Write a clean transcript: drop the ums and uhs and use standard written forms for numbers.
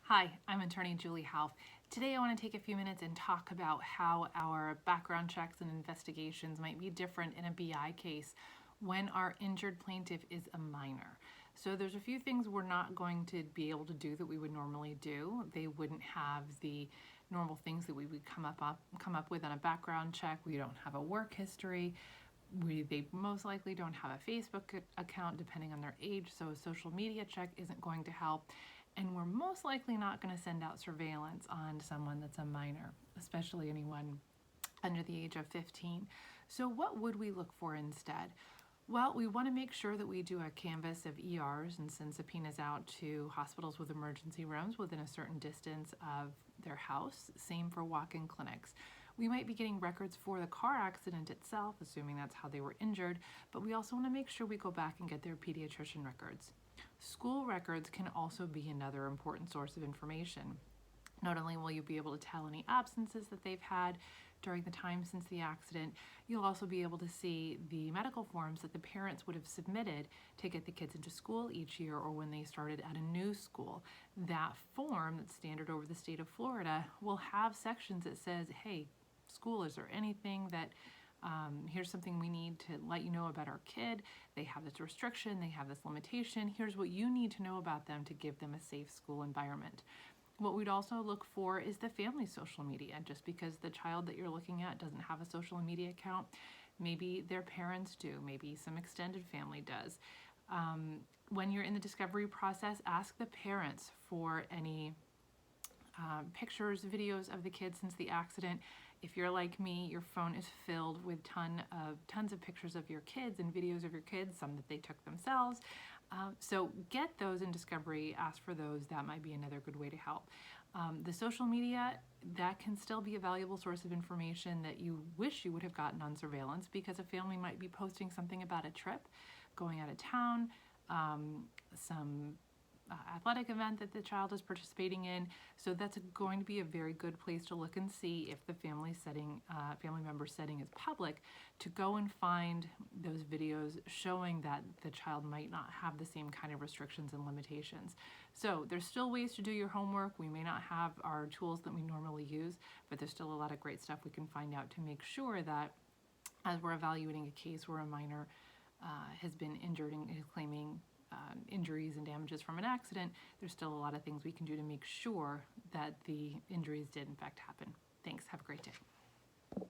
Hi, I'm attorney Julie Hauf. Today I want to take a few minutes and talk about how our background checks and investigations might be different in a BI case when our injured plaintiff is a minor. So there's a few things we're not going to be able to do that we would normally do. They wouldn't have the normal things that we would come up with on a background check. We don't have a work history. They most likely don't have a Facebook account depending on their age, so a social media check isn't going to help. And we're most likely not going to send out surveillance on someone that's a minor, especially anyone under the age of 15. So what would we look for instead? Well, we want to make sure that we do a canvass of ERs and send subpoenas out to hospitals with emergency rooms within a certain distance of their house. Same for walk-in clinics. We might be getting records for the car accident itself, assuming that's how they were injured, but we also want to make sure we go back and get their pediatrician records. School records can also be another important source of information. Not only will you be able to tell any absences that they've had during the time since the accident, you'll also be able to see the medical forms that the parents would have submitted to get the kids into school each year or when they started at a new school. That form that's standard over the state of Florida will have sections that says, hey, school, is there anything that here's something we need to let you know about our kid. They have this restriction, they have this limitation. Here's what you need to know about them to give them a safe school environment. What we'd also look for is the family's social media. Just because the child that you're looking at doesn't have a social media account, maybe their parents do, maybe some extended family does. When you're in the discovery process, ask the parents for any pictures, videos of the kids since the accident. If you're like me, your phone is filled with tons of pictures of your kids and videos of your kids, some that they took themselves. So get those in discovery, ask for those. That might be another good way to help. The social media, that can still be a valuable source of information that you wish you would have gotten on surveillance, because a family might be posting something about a trip, going out of town, some athletic event that the child is participating in. So that's going to be a very good place to look and see if the family member setting is public, to go and find those videos showing that the child might not have the same kind of restrictions and limitations. So there's still ways to do your homework. We may not have our tools that we normally use, but there's still a lot of great stuff we can find out to make sure that as we're evaluating a case where a minor has been injured and is claiming injuries and damages from an accident, there's still a lot of things we can do to make sure that the injuries did in fact happen. Thanks. Have a great day.